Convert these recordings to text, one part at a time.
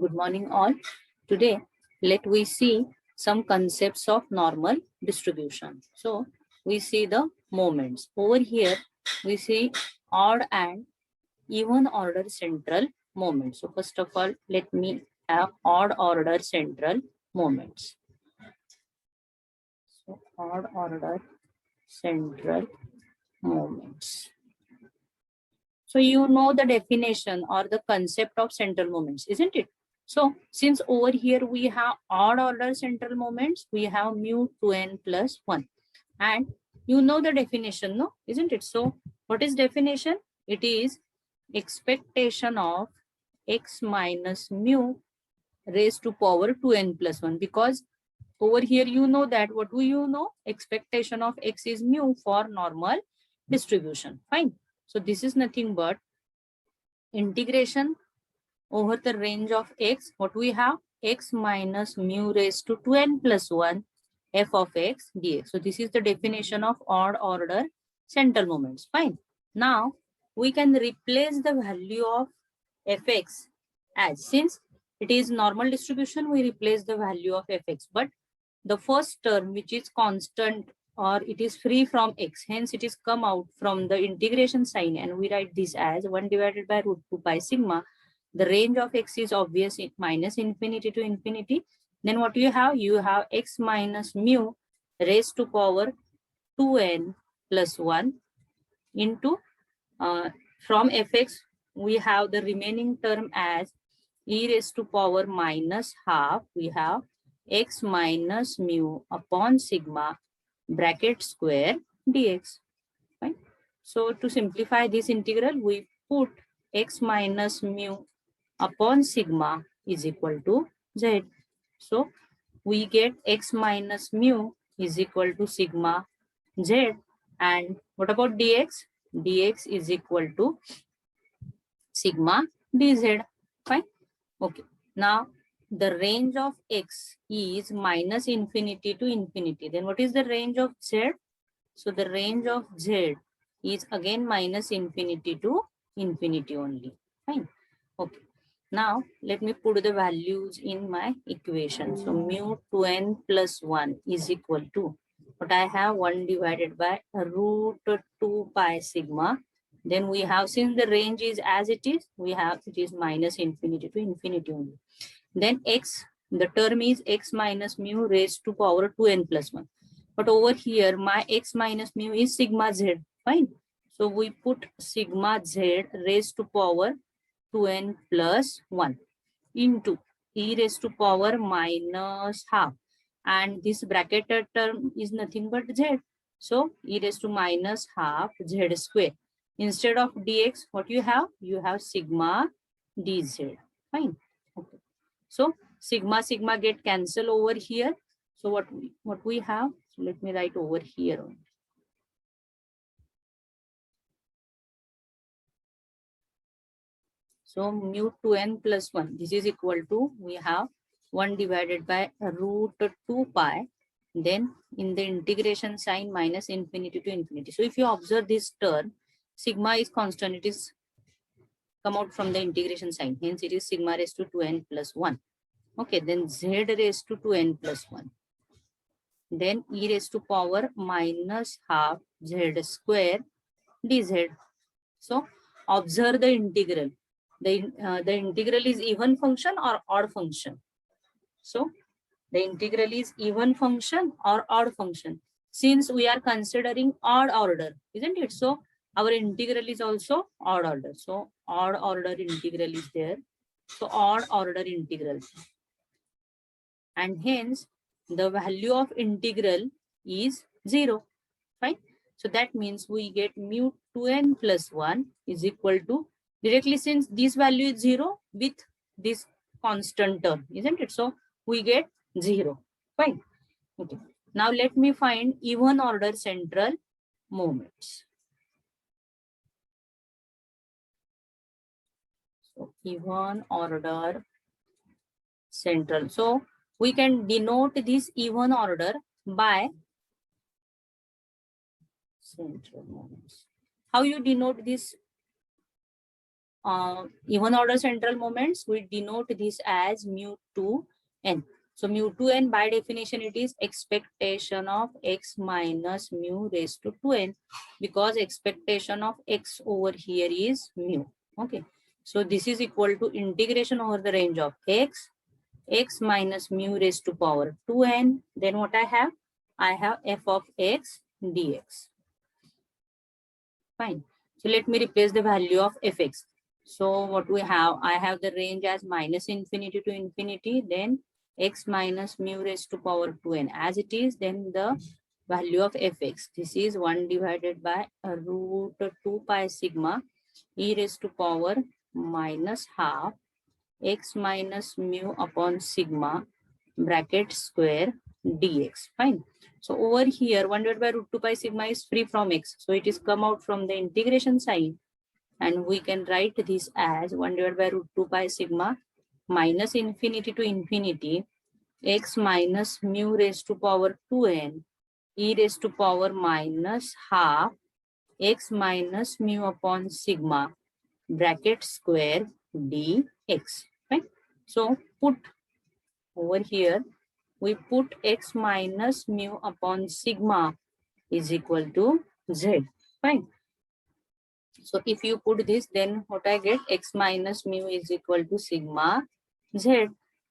Good morning all. Today, let we see some concepts of normal distribution. So, we see the moments. Over here, we see odd and even order central moments. So, first of all, let me have odd order central moments. So, odd order central moments. So you know the definition or the concept of central moments, isn't it? So since over here we have odd order central moments, we have mu 2n plus 1. And you know the definition, no? Isn't it? So what is definition? It is expectation of x minus mu raised to power 2n plus 1. Because over here you know that, what do you know? Expectation of x is mu for normal distribution. Fine. So this is nothing but integration over the range of x. What we have? X minus mu raised to 2n plus 1 f of x dx. So this is the definition of odd order central moments. Fine. Now we can replace the value of fx as, since it is normal distribution, we replace the value of fx. But the first term, which is constant or it is free from x, hence it is come out from the integration sign, and we write this as 1 divided by root 2 pi sigma. The range of x is obvious, minus infinity to infinity. Then what you have? You have x minus mu raised to power 2n plus 1 into from fx we have the remaining term as e raised to power minus half. We have x minus mu upon sigma bracket square dx. Right? So to simplify this integral, we put x minus mu upon sigma is equal to z. So we get x minus mu is equal to sigma z. And what about dx? Dx is equal to sigma dz. Fine. Okay. Now the range of x is minus infinity to infinity. Then what is the range of z? So the range of z is again minus infinity to infinity only. Fine. Okay. Now let me put the values in my equation. So mu 2n plus 1 is equal to, what I have, 1 divided by root 2 pi sigma. Then we have, since the range is as it is, we have it is minus infinity to infinity only. Then x, the term is x minus mu raised to power 2n plus 1. But over here, my x minus mu is sigma z. Fine. So we put sigma z raised to power 2n plus 1 into e raised to power minus half. And this bracketed term is nothing but z. So e raised to minus half z square. Instead of dx, what you have? You have sigma dz. Fine. Okay. So sigma sigma get cancelled over here. So what we have? So let me write over here. So mu 2n plus 1, this is equal to, we have 1 divided by root 2 pi. Then in the integration sign, minus infinity to infinity. So if you observe this term, sigma is constant, it is come out from the integration sign. Hence it is sigma raised to 2n plus 1. Okay, then z raised to 2n plus 1. Then e raised to power minus half z square dz. So observe the integral. The integral is even function or odd function. So the integral is even function or odd function. Since we are considering odd order, isn't it? So our integral is also odd order. So odd order integral is there. So odd order integral. And hence the value of integral is 0. Fine. So that means we get mu 2n plus 1 is equal to, directly, since this value is 0 with this constant term, isn't it? So we get 0. Fine. Okay. Now let me find even order central moments. So even order central. So we can denote this even order by central moments. How you denote this even order central moments, we denote this as mu2n. So mu2n by definition it is expectation of x minus mu raised to 2n, because expectation of x over here is mu. Okay, so this is equal to integration over the range of x minus mu raised to power 2n. Then what I have f of x dx. Fine. So let me replace the value of fx. So what we have, I have the range as minus infinity to infinity, then x minus mu raised to power 2n as it is, then the value of fx. This is 1 divided by root 2 pi sigma e raised to power minus half x minus mu upon sigma bracket square dx. Fine. So over here 1 divided by root 2 pi sigma is free from x. So it is come out from the integration sign, and we can write this as 1 divided by root 2 pi sigma minus infinity to infinity x minus mu raised to power 2n e raised to power minus half x minus mu upon sigma bracket square dx. Right? So put over here, we put x minus mu upon sigma is equal to z. Fine. So if you put this, then what I get, x minus mu is equal to sigma z.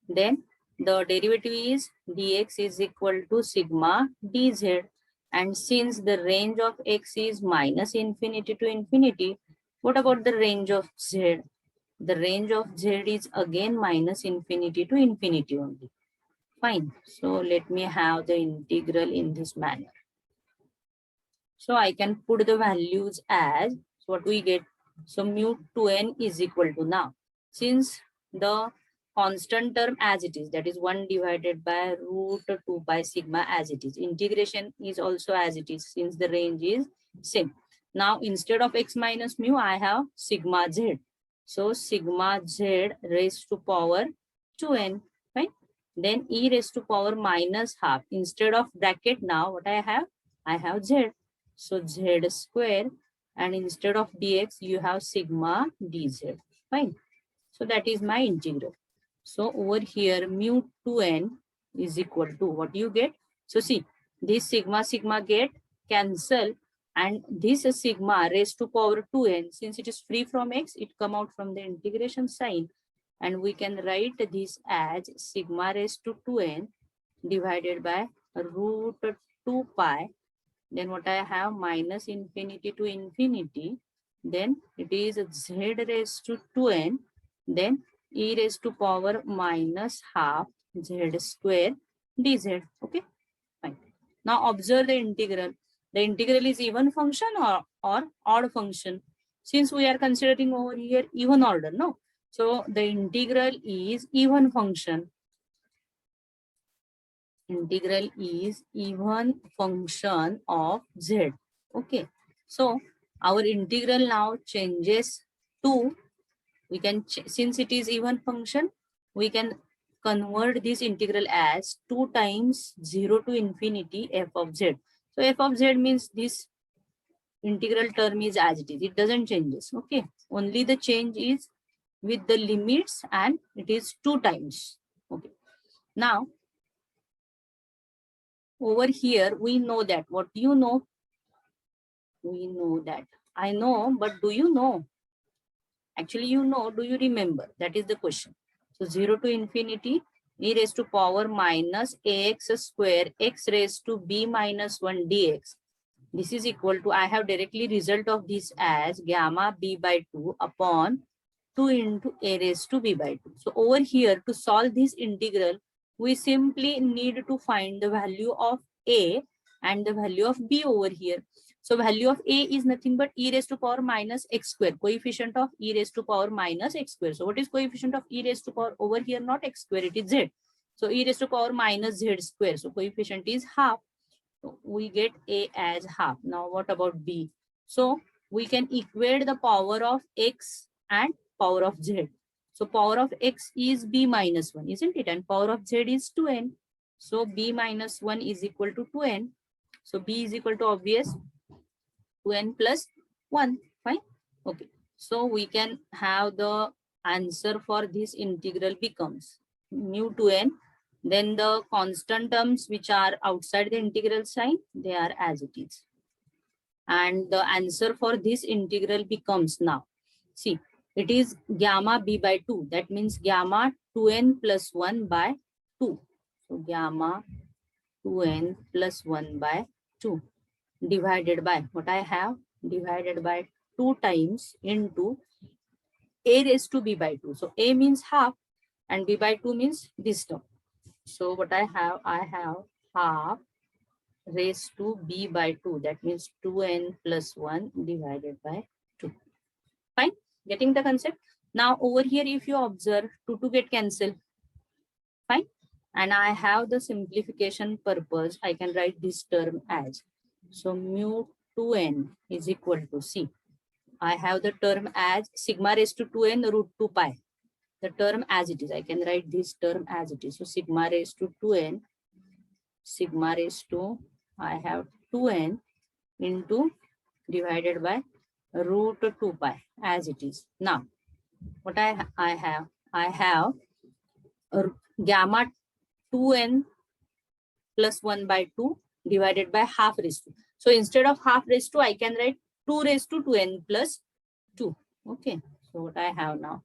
Then the derivative is dx is equal to sigma dz. And since the range of x is minus infinity to infinity, what about the range of z? The range of z is again minus infinity to infinity only. Fine. So let me have the integral in this manner. So I can put the values as, so what we get, so mu 2n is equal to, now since the constant term as it is, that is 1 divided by root 2 pi sigma as it is, integration is also as it is since the range is same. Now instead of x minus mu I have sigma z. So sigma z raised to power 2n, right? Then e raised to power minus half. Instead of bracket, now what I have z. So z square, and instead of dx you have sigma dz. Fine. So that is my integral. So over here mu 2n is equal to, what you get? So see, this sigma get cancel, and this sigma raised to power 2n, since it is free from x, it come out from the integration sign, and we can write this as sigma raised to 2n divided by root 2 pi. Then what I have, minus infinity to infinity, then it is z raised to 2n, then e raised to power minus half z square dz. Okay, fine. Now observe the integral. The integral is even function or odd function. Since we are considering over here even order, no? So the integral is even function. Integral is even function of z. Okay, so our integral now changes to, we can, since it is even function, we can convert this integral as 2 times 0 to infinity f of z. So f of z means this integral term is as it is, it doesn't changes. Okay, only the change is with the limits, and it is 2 times. Okay, now over here we know that, what do you know? We know that, I know, but do you know? Actually you know, do you remember? That is the question. So 0 to infinity e raised to power minus ax square x raised to b minus 1 dx. This is equal to, I have directly result of this as gamma b by 2 upon 2 into a raised to b by 2. So over here, to solve this integral, we simply need to find the value of a and the value of b over here. So value of a is nothing but e raised to power minus x square, coefficient of e raised to power minus x square. So what is coefficient of e raised to power over here? Not x square, it is z. So e raised to power minus z square. So coefficient is half. So we get a as half. Now what about b? So we can equate the power of x and power of z. So power of x is b minus 1, isn't it? And power of z is 2n. So b minus 1 is equal to 2n. So b is equal to obvious 2n plus 1. Fine. Okay. So we can have the answer for this integral becomes mu to n. Then the constant terms which are outside the integral sign, they are as it is. And the answer for this integral becomes now. See, it is gamma b by 2. That means gamma 2n plus 1 by 2. So gamma 2n plus 1 by 2 divided by what I have, divided by 2 times into a raised to b by 2. So a means half and b by 2 means this term. So what I have half raised to b by 2. That means 2n plus 1 divided by 2. Fine, getting the concept? Now over here, if you observe, 2 get cancelled. Fine. And I have the simplification purpose. I can write this term as. So mu 2n is equal to C. I have the term as sigma raised to 2n root 2 pi. The term as it is. I can write this term as it is. So sigma raised to 2n, sigma raised to, I have 2n into divided by root 2 pi as it is. Now, what I have gamma 2n plus 1 by 2 divided by half raised to. So instead of half raised to, I can write 2 raised to 2n plus 2. Okay, so what I have now?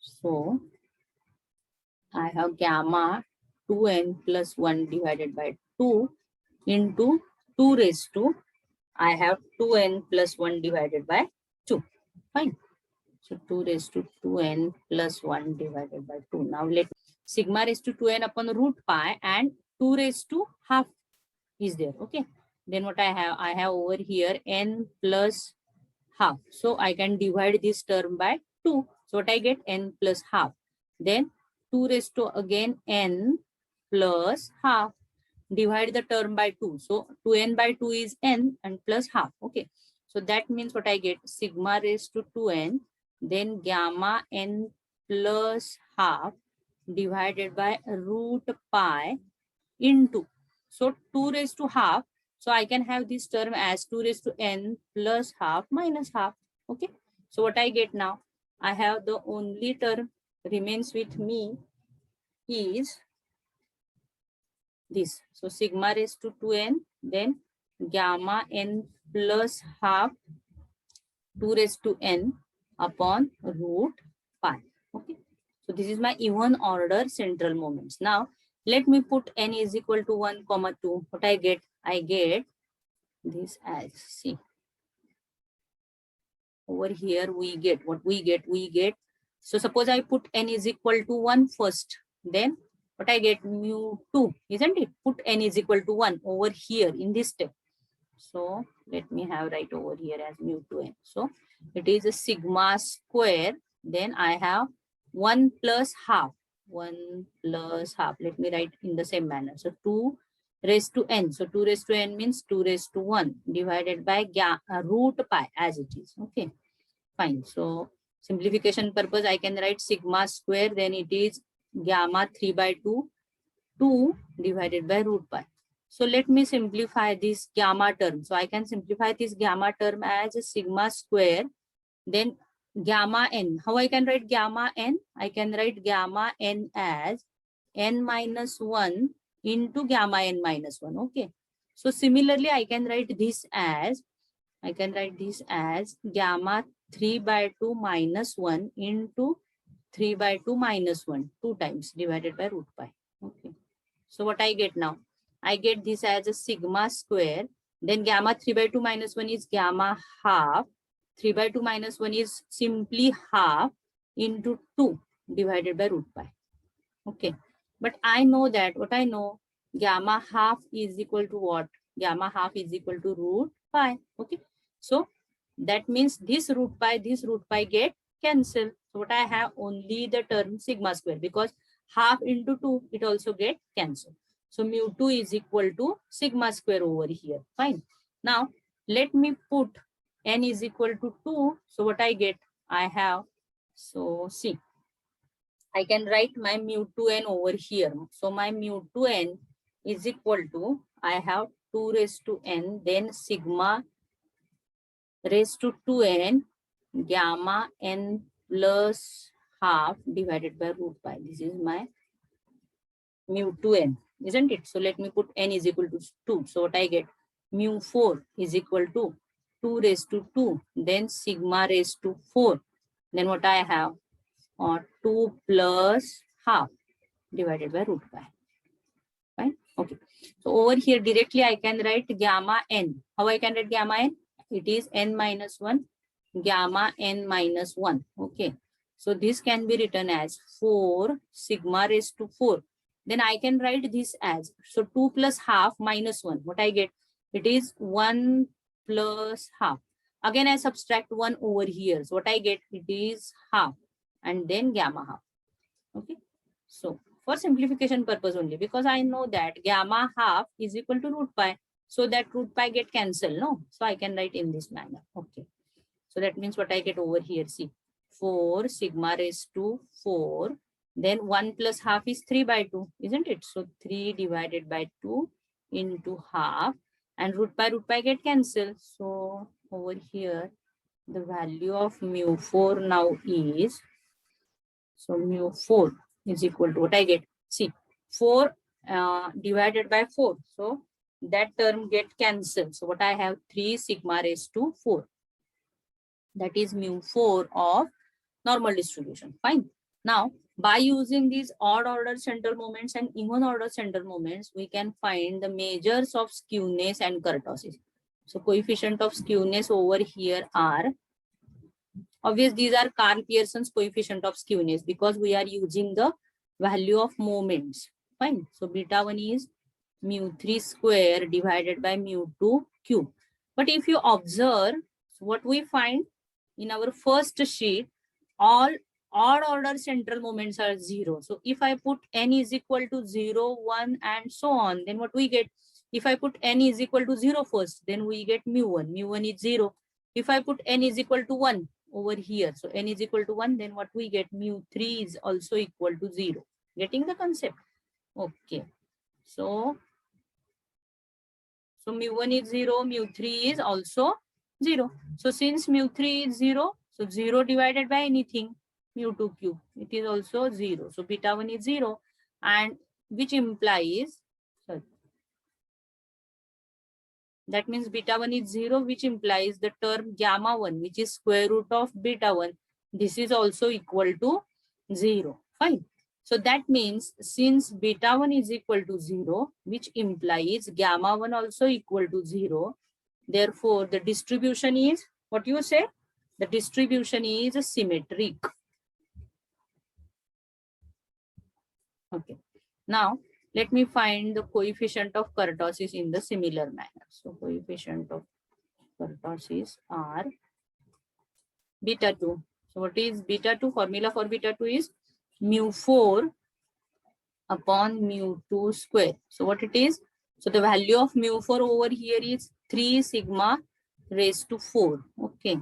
So I have gamma 2n plus 1 divided by 2 into 2 raised to, I have 2n plus 1 divided by 2. Fine. So 2 raised to 2n plus 1 divided by 2. Now let sigma raised to 2n upon root pi and 2 raised to half is there. Okay. Then what I have over here n plus half. So I can divide this term by 2. So what I get? N plus half. Then 2 raised to again n plus half. Divide the term by 2. So 2n by 2 is n and plus half. Okay. So that means what I get? Sigma raised to 2n, then gamma n plus half divided by root pi into. So 2 raised to half. So I can have this term as 2 raised to n plus half minus half. Okay. So what I get now? I have the only term remains with me is this. So sigma raised to 2n, then gamma n plus half 2 raised to n upon root pi. Okay. So this is my even order central moments. Now let me put n is equal to 1, 2. What I get? I get this as, see. Over here we get what we get. So suppose I put n is equal to 1 first. Then what I get? Mu 2, isn't it? Put n is equal to 1 over here in this step. So let me have right over here as mu 2n. So it is a sigma square. Then I have 1 plus half. 1 plus half. Let me write in the same manner. So 2 raised to n. So 2 raised to n means 2 raised to 1 divided by root pi as it is. Okay, fine. So simplification purpose, I can write sigma square. Then it is gamma 3 by 2, 2 divided by root pi. So let me simplify this gamma term. So I can simplify this gamma term as a sigma square. Then gamma n. How I can write gamma n? I can write gamma n as n minus 1 into gamma n minus 1. Okay. So similarly, I can write this as gamma 3 by 2 minus 1 into 3 by 2 minus 1, 2 times divided by root pi. Okay. So what I get now? I get this as a sigma square. Then gamma 3 by 2 minus 1 is gamma half. 3 by 2 minus 1 is simply half into 2 divided by root pi. Okay. But I know that, what I know, gamma half is equal to what? Gamma half is equal to root pi. Okay. So that means this root pi get cancelled. So what I have? Only the term sigma square, because half into 2, it also get cancelled. So mu 2 is equal to sigma square over here. Fine. Now let me put n is equal to 2. So what I get? I have, so see, I can write my mu 2n over here. So my mu 2n is equal to, I have 2 raised to n, then sigma raised to 2n gamma n plus half divided by root pi. This is my mu 2n, isn't it? So let me put n is equal to 2. So what I get? Mu 4 is equal to 2 raised to 2, then sigma raised to 4. Then what I have? 2 plus half divided by root pi. Fine. Okay. So over here directly I can write gamma n. How I can write gamma n? It is n minus 1, gamma n minus 1. Okay. So this can be written as 4 sigma raised to 4. Then I can write this as, so 2 plus half minus 1. What I get? It is 1 plus half. Again I subtract 1 over here. So what I get? It is half and then gamma half. Okay. So for simplification purpose only, because I know that gamma half is equal to root pi. So that root pi get cancelled, no? So I can write in this manner. Okay. So that means what I get over here, see, 4 sigma raised to 4. Then 1 plus half is 3 by 2, isn't it? So 3 divided by 2 into half. And root pi get cancelled. So over here, the value of mu 4 now is, so mu 4 is equal to what I get. See, 4 divided by 4. So that term get cancelled. So what I have? 3 sigma raised to 4. That is mu 4 of normal distribution. Fine. Now, by using these odd order central moments and even order central moments, we can find the measures of skewness and kurtosis. So coefficient of skewness over here are, obviously these are Karl-Pearson's coefficient of skewness because we are using the value of moments. Fine. So beta 1 is mu 3 square divided by mu 2 cube. But if you observe, what we find in our first sheet, all odd order central moments are 0. So if I put n is equal to 0, 1 and so on, then what we get? If I put n is equal to 0 first, then we get mu 1. Mu 1 is 0. If I put n is equal to 1 over here, so n is equal to 1, then what we get? Mu 3 is also equal to 0. Getting the concept? Okay. So mu 1 is 0, mu 3 is also 0. So since mu 3 is 0, so 0 divided by anything, mu 2 cube, it is also 0. So beta 1 is 0, and which implies, sorry, that means beta 1 is 0, which implies the term gamma 1, which is square root of beta 1, this is also equal to 0. Fine. So that means since beta 1 is equal to 0, which implies gamma 1 also equal to 0, therefore the distribution is, what you say? The distribution is symmetric. Okay. Now let me find the coefficient of kurtosis in the similar manner. So coefficient of kurtosis are beta 2. So what is beta 2? Formula for beta 2 is mu 4 upon mu 2 square. So what it is? So the value of mu 4 over here is 3 sigma raised to 4. Okay.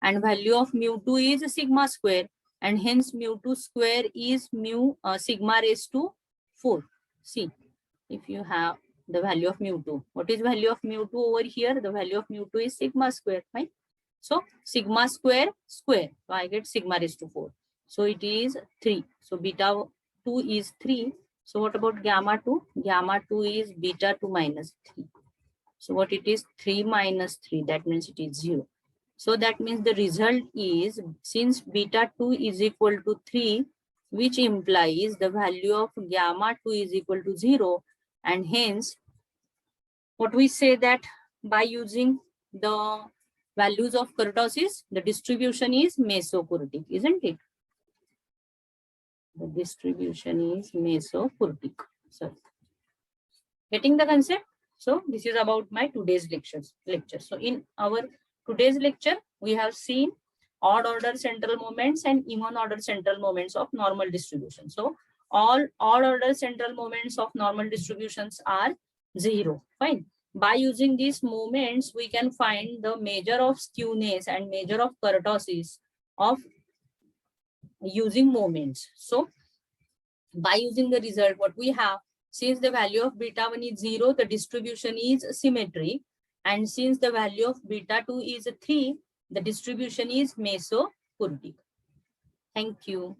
And value of mu 2 is sigma square. And hence mu 2 square is sigma raised to 4. See, if you have the value of mu 2. What is value of mu 2 over here? The value of mu 2 is sigma square. Right? So sigma square square. So I get sigma raised to 4. So it is 3. So beta 2 is 3. So what about gamma 2? Gamma 2 is beta 2 minus 3. So what it is? 3 minus 3. That means it is 0. So that means the result is, since beta 2 is equal to 3, which implies the value of gamma 2 is equal to 0. And hence, what we say that by using the values of kurtosis, the distribution is mesokurtic, isn't it? The distribution is mesokurtic. So, getting the concept? So this is about my today's lecture. So in our today's lecture, we have seen odd order central moments and even order central moments of normal distribution. So all odd order central moments of normal distributions are 0. Fine. By using these moments, we can find the measure of skewness and measure of kurtosis of using moments. So by using the result, what we have, since the value of beta 1 is 0, the distribution is symmetric. And since the value of beta 2 is 3, The distribution is mesokurtic. Thank you.